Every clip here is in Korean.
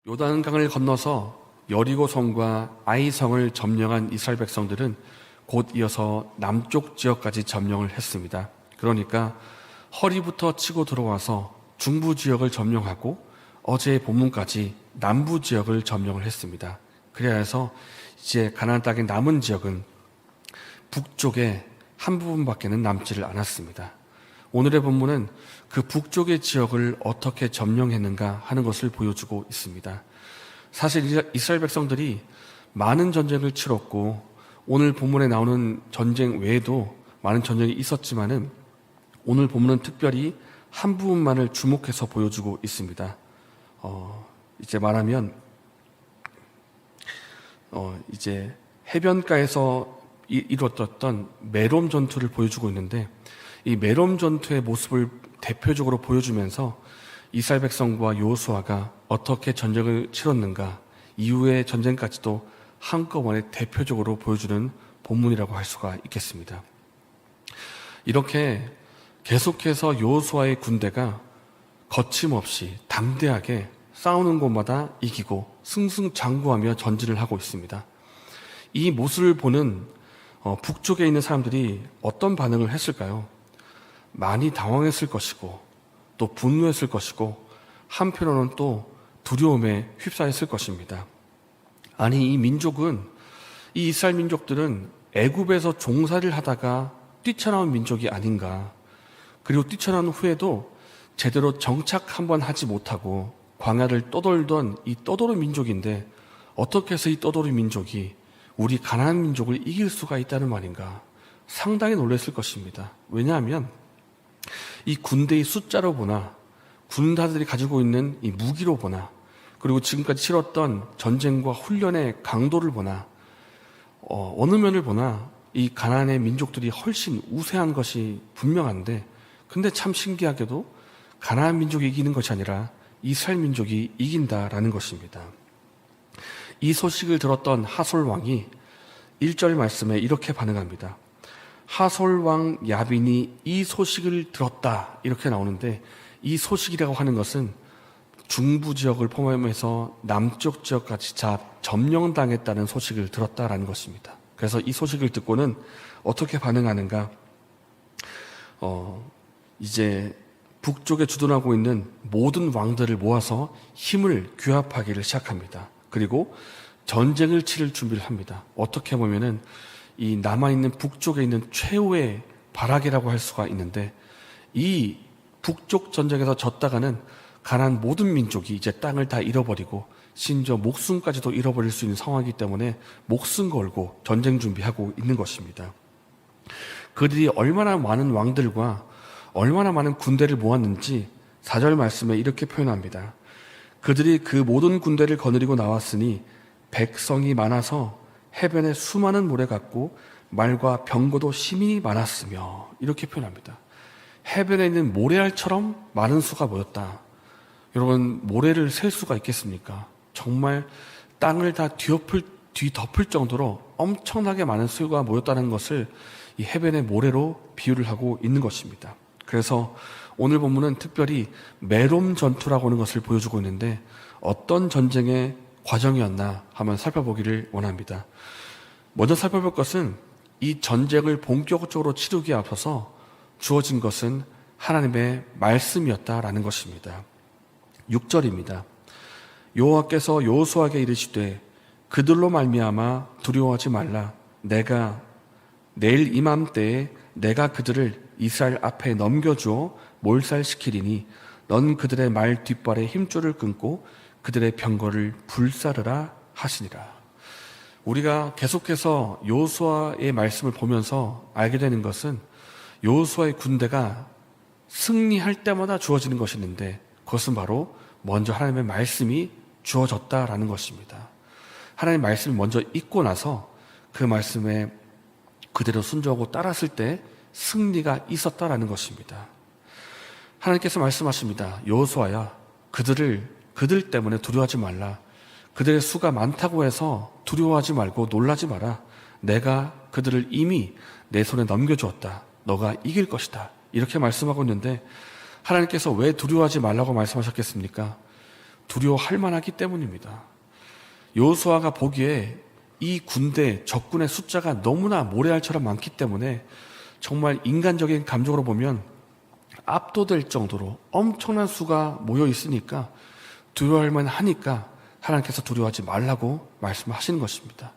요단강을 건너서 여리고성과 아이성을 점령한 이스라엘 백성들은 곧 이어서 남쪽 지역까지 점령을 했습니다. 그러니까 허리부터 치고 들어와서 중부 지역을 점령하고 어제의 본문까지 남부 지역을 점령을 했습니다. 그래야 해서 이제 가나안 땅의 남은 지역은 북쪽의 한 부분밖에는 남지를 않았습니다. 오늘의 본문은 그 북쪽의 지역을 어떻게 점령했는가 하는 것을 보여주고 있습니다. 사실 이스라엘 백성들이 많은 전쟁을 치렀고 오늘 본문에 나오는 전쟁 외에도 많은 전쟁이 있었지만은 오늘 본문은 특별히 한 부분만을 주목해서 보여주고 있습니다. 이제 말하면 이제 해변가에서 이루어졌던 메롬 전투를 보여주고 있는데 이 메롬 전투의 모습을 대표적으로 보여주면서 이스라엘 백성과 여호수아가 어떻게 전쟁을 치렀는가 이후의 전쟁까지도 한꺼번에 대표적으로 보여주는 본문이라고 할 수가 있겠습니다. 이렇게 계속해서 여호수아의 군대가 거침없이 담대하게 싸우는 곳마다 이기고 승승장구하며 전진을 하고 있습니다. 이 모습을 보는 북쪽에 있는 사람들이 어떤 반응을 했을까요? 많이 당황했을 것이고 또 분노했을 것이고 한편으로는 또 두려움에 휩싸였을 것입니다. 아니 이 민족은 이 이스라엘 민족들은 애굽에서 종살이를 하다가 뛰쳐나온 민족이 아닌가. 그리고 뛰쳐나온 후에도 제대로 정착 한번 하지 못하고 광야를 떠돌던 이 떠돌이 민족인데 어떻게 해서 이 떠돌이 민족이 우리 가나안 민족을 이길 수가 있다는 말인가. 상당히 놀랐을 것입니다. 왜냐하면 이 군대의 숫자로 보나 군사들이 가지고 있는 이 무기로 보나 그리고 지금까지 치렀던 전쟁과 훈련의 강도를 보나 어느 면을 보나 이 가나안의 민족들이 훨씬 우세한 것이 분명한데 근데 참 신기하게도 가나안 민족이 이기는 것이 아니라 이스라엘 민족이 이긴다라는 것입니다. 이 소식을 들었던 하솔 왕이 1절 말씀에 이렇게 반응합니다. 하솔 왕 야빈이 이 소식을 들었다 이렇게 나오는데 이 소식이라고 하는 것은 중부 지역을 포함해서 남쪽 지역까지 점령당했다는 소식을 들었다라는 것입니다. 그래서 이 소식을 듣고는 어떻게 반응하는가? 이제 북쪽에 주둔하고 있는 모든 왕들을 모아서 힘을 규합하기를 시작합니다. 그리고 전쟁을 치를 준비를 합니다. 어떻게 보면은 이 남아있는 북쪽에 있는 최후의 발악이라고 할 수가 있는데 이 북쪽 전쟁에서 졌다가는 가나안 모든 민족이 이제 땅을 다 잃어버리고 심지어 목숨까지도 잃어버릴 수 있는 상황이기 때문에 목숨 걸고 전쟁 준비하고 있는 것입니다. 그들이 얼마나 많은 왕들과 얼마나 많은 군대를 모았는지 4절 말씀에 이렇게 표현합니다. 그들이 그 모든 군대를 거느리고 나왔으니 백성이 많아서 해변에 수많은 모래 같고 말과 병거도 심히 많았으며 이렇게 표현합니다. 해변에 있는 모래알처럼 많은 수가 모였다. 여러분 모래를 셀 수가 있겠습니까? 정말 땅을 다 뒤덮을 정도로 엄청나게 많은 수가 모였다는 것을 이 해변의 모래로 비유를 하고 있는 것입니다. 그래서 오늘 본문은 특별히 메롬 전투라고 하는 것을 보여주고 있는데 어떤 전쟁의 과정이었나 한번 살펴보기를 원합니다. 먼저 살펴볼 것은 이 전쟁을 본격적으로 치르기에 앞서서 주어진 것은 하나님의 말씀이었다라는 것입니다. 6절입니다. 여호와께서 여호수아에게 이르시되 그들로 말미암아 두려워하지 말라. 내가 내일 이맘때에 내가 그들을 이스라엘 앞에 넘겨주어 몰살시키리니 넌 그들의 말 뒷발에 힘줄을 끊고 그들의 병거를 불사르라 하시니라. 우리가 계속해서 여호수아의 말씀을 보면서 알게 되는 것은 여호수아의 군대가 승리할 때마다 주어지는 것이 있는데 그것은 바로 먼저 하나님의 말씀이 주어졌다라는 것입니다. 하나님의 말씀을 먼저 읽고 나서 그 말씀에 그대로 순종하고 따랐을 때 승리가 있었다라는 것입니다. 하나님께서 말씀하십니다. 여호수아야, 그들 때문에 두려워하지 말라. 그들의 수가 많다고 해서 두려워하지 말고 놀라지 마라. 내가 그들을 이미 내 손에 넘겨주었다. 너가 이길 것이다. 이렇게 말씀하고 있는데 하나님께서 왜 두려워하지 말라고 말씀하셨겠습니까? 두려워할 만하기 때문입니다. 여호수아가 보기에 이 군대, 적군의 숫자가 너무나 모래알처럼 많기 때문에 정말 인간적인 감정으로 보면 압도될 정도로 엄청난 수가 모여 있으니까 두려워할 만하니까 하나님께서 두려워하지 말라고 말씀하시는 것입니다.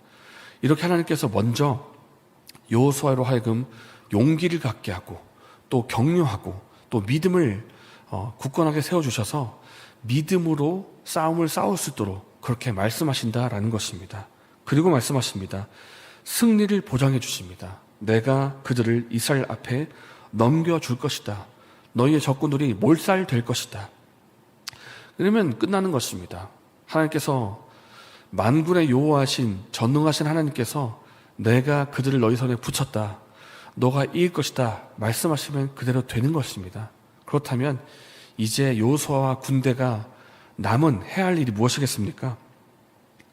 이렇게 하나님께서 먼저 여호수아로 하여금 용기를 갖게 하고 또 격려하고 또 믿음을 굳건하게 세워주셔서 믿음으로 싸움을 싸울 수 있도록 그렇게 말씀하신다라는 것입니다. 그리고 말씀하십니다. 승리를 보장해 주십니다. 내가 그들을 이스라엘 앞에 넘겨줄 것이다. 너희의 적군들이 몰살될 것이다. 그러면 끝나는 것입니다. 하나님께서 만군의 여호와하신 전능하신 하나님께서 내가 그들을 너희 손에 붙였다. 너가 이길 것이다. 말씀하시면 그대로 되는 것입니다. 그렇다면 이제 여호수아와 군대가 남은 해야 할 일이 무엇이겠습니까?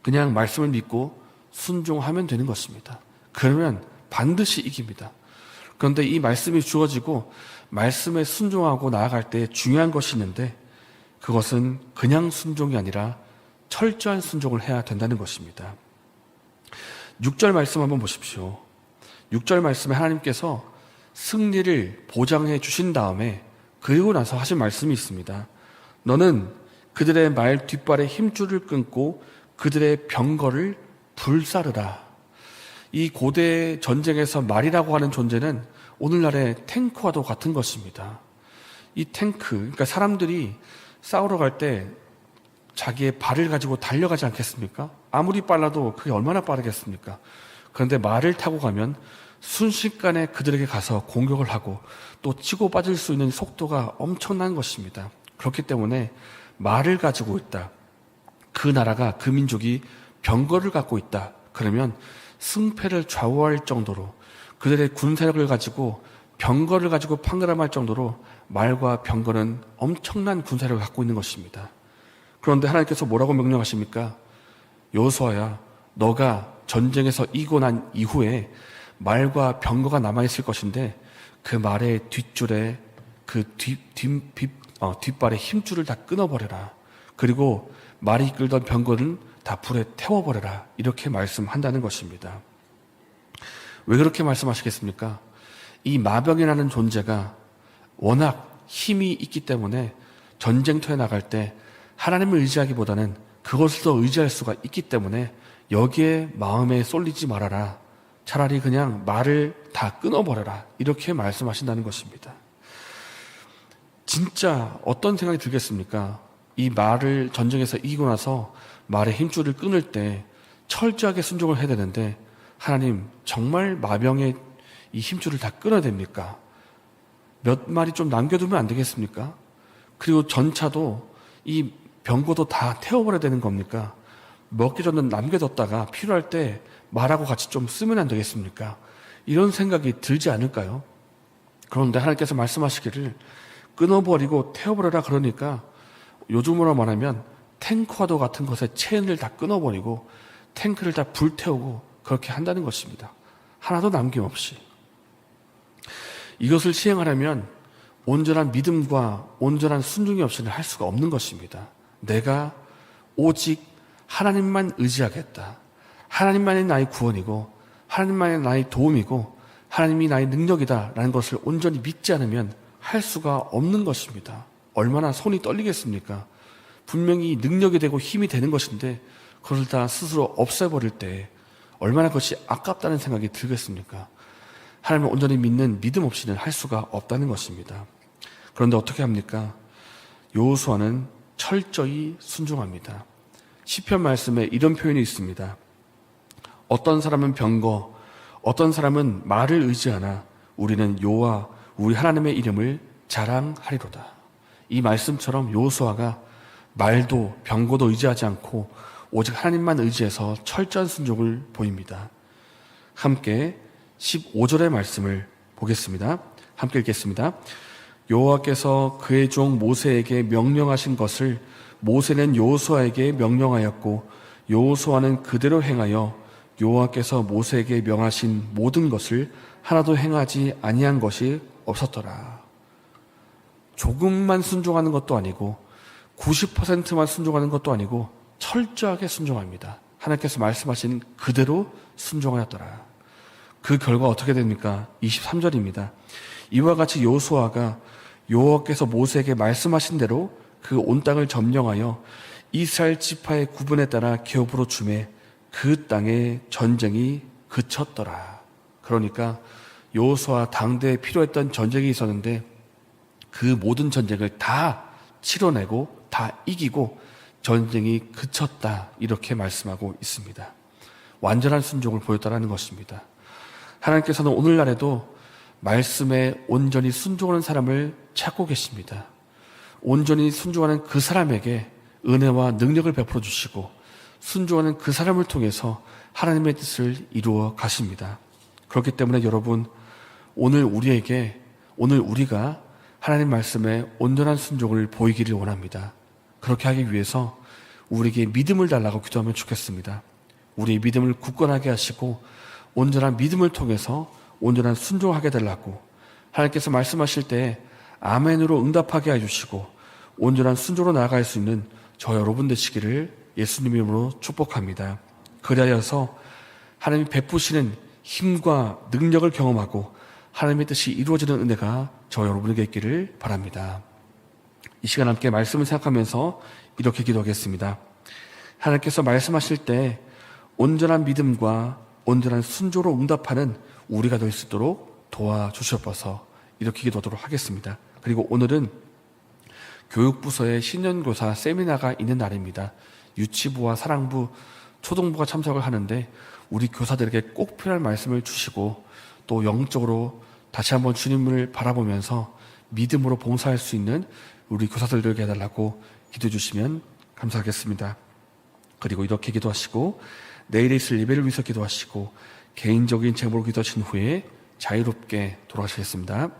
그냥 말씀을 믿고 순종하면 되는 것입니다. 그러면 반드시 이깁니다. 그런데 이 말씀이 주어지고 말씀에 순종하고 나아갈 때 중요한 것이 있는데 그것은 그냥 순종이 아니라 철저한 순종을 해야 된다는 것입니다. 6절 말씀 한번 보십시오. 6절 말씀에 하나님께서 승리를 보장해 주신 다음에 그리고 나서 하신 말씀이 있습니다. 너는 그들의 말 뒷발에 힘줄을 끊고 그들의 병거를 불사르라. 이 고대 전쟁에서 말이라고 하는 존재는 오늘날의 탱크와도 같은 것입니다. 이 탱크, 그러니까 사람들이 싸우러 갈 때 자기의 발을 가지고 달려가지 않겠습니까? 아무리 빨라도 그게 얼마나 빠르겠습니까? 그런데 말을 타고 가면 순식간에 그들에게 가서 공격을 하고 또 치고 빠질 수 있는 속도가 엄청난 것입니다. 그렇기 때문에 말을 가지고 있다. 그 나라가, 그 민족이 병거를 갖고 있다. 그러면 승패를 좌우할 정도로 그들의 군사력을 가지고 병거를 가지고 판가름할 정도로 말과 병거는 엄청난 군사력을 갖고 있는 것입니다. 그런데 하나님께서 뭐라고 명령하십니까? 여호수아야, 너가 전쟁에서 이기고 난 이후에 말과 병거가 남아있을 것인데 그 말의 뒷줄에 그 뒷발의 힘줄을 다 끊어버려라. 그리고 말이 이끌던 병거는 다 불에 태워버려라. 이렇게 말씀한다는 것입니다. 왜 그렇게 말씀하시겠습니까? 이 마병이라는 존재가 워낙 힘이 있기 때문에 전쟁터에 나갈 때 하나님을 의지하기보다는 그것을 더 의지할 수가 있기 때문에 여기에 마음에 쏠리지 말아라. 차라리 그냥 말을 다 끊어버려라. 이렇게 말씀하신다는 것입니다. 진짜 어떤 생각이 들겠습니까? 이 말을 전쟁에서 이기고 나서 말의 힘줄을 끊을 때 철저하게 순종을 해야 되는데 하나님 정말 마병의 이 힘줄을 다 끊어야 됩니까? 몇 마리 좀 남겨두면 안 되겠습니까? 그리고 전차도 이 병거도 다 태워버려야 되는 겁니까? 몇 개 정도 남겨뒀다가 필요할 때 말하고 같이 좀 쓰면 안 되겠습니까? 이런 생각이 들지 않을까요? 그런데 하나님께서 말씀하시기를 끊어버리고 태워버려라 그러니까 요즘으로 말하면 탱크와도 같은 것에 체인을 다 끊어버리고 탱크를 다 불태우고 그렇게 한다는 것입니다. 하나도 남김없이. 이것을 시행하려면 온전한 믿음과 온전한 순종이 없이는 할 수가 없는 것입니다. 내가 오직 하나님만 의지하겠다. 하나님만이 나의 구원이고 하나님만이 나의 도움이고 하나님이 나의 능력이다 라는 것을 온전히 믿지 않으면 할 수가 없는 것입니다. 얼마나 손이 떨리겠습니까? 분명히 능력이 되고 힘이 되는 것인데 그걸 다 스스로 없애버릴 때 얼마나 그것이 아깝다는 생각이 들겠습니까? 하나님을 온전히 믿는 믿음 없이는 할 수가 없다는 것입니다. 그런데 어떻게 합니까? 여호수아는 철저히 순종합니다. 시편 말씀에 이런 표현이 있습니다. 어떤 사람은 병거, 어떤 사람은 말을 의지하나 우리는 여호와 우리 하나님의 이름을 자랑하리로다. 이 말씀처럼 여호수아가 말도 병거도 의지하지 않고 오직 하나님만 의지해서 철저한 순종을 보입니다. 함께 15절의 말씀을 보겠습니다. 함께 읽겠습니다. 여호와께서 그의 종 모세에게 명령하신 것을 모세는 여호수아에게 명령하였고 여호수아는 그대로 행하여 여호와께서 모세에게 명하신 모든 것을 하나도 행하지 아니한 것이 없었더라. 조금만 순종하는 것도 아니고 90%만 순종하는 것도 아니고 철저하게 순종합니다. 하나님께서 말씀하신 그대로 순종하였더라. 그 결과 어떻게 됩니까? 23절입니다. 이와 같이 여호수아가 여호와께서 모세에게 말씀하신 대로 그 온 땅을 점령하여 이스라엘 지파의 구분에 따라 기업으로 주매 그 땅에 전쟁이 그쳤더라. 그러니까 여호수아 당대에 필요했던 전쟁이 있었는데 그 모든 전쟁을 다 치러내고 다 이기고 전쟁이 그쳤다, 이렇게 말씀하고 있습니다. 완전한 순종을 보였다라는 것입니다. 하나님께서는 오늘날에도 말씀에 온전히 순종하는 사람을 찾고 계십니다. 온전히 순종하는 그 사람에게 은혜와 능력을 베풀어 주시고 순종하는 그 사람을 통해서 하나님의 뜻을 이루어 가십니다. 그렇기 때문에 여러분, 오늘 우리가 하나님 말씀에 온전한 순종을 보이기를 원합니다. 그렇게 하기 위해서 우리에게 믿음을 달라고 기도하면 좋겠습니다. 우리의 믿음을 굳건하게 하시고 온전한 믿음을 통해서 온전한 순종하게 달라고, 하나님께서 말씀하실 때 아멘으로 응답하게 해주시고 온전한 순종으로 나아갈 수 있는 저 여러분 되시기를 예수님 이름으로 축복합니다. 그리하여서 하나님이 베푸시는 힘과 능력을 경험하고 하나님의 뜻이 이루어지는 은혜가 저 여러분에게 있기를 바랍니다. 이 시간 함께 말씀을 생각하면서 이렇게 기도하겠습니다. 하나님께서 말씀하실 때 온전한 믿음과 온전한 순종으로 응답하는 우리가 될 수 있도록 도와주셔서 이렇게 기도하도록 하겠습니다. 그리고 오늘은 교육부서의 신년교사 세미나가 있는 날입니다. 유치부와 사랑부, 초등부가 참석을 하는데 우리 교사들에게 꼭 필요한 말씀을 주시고 또 영적으로 다시 한번 주님을 바라보면서 믿음으로 봉사할 수 있는 우리 교사들에게 해달라고 기도해 주시면 감사하겠습니다. 그리고 이렇게 기도하시고 내일에 있을 예배를 위해서 기도하시고 개인적인 제목으로 기도하신 후에 자유롭게 돌아가시겠습니다.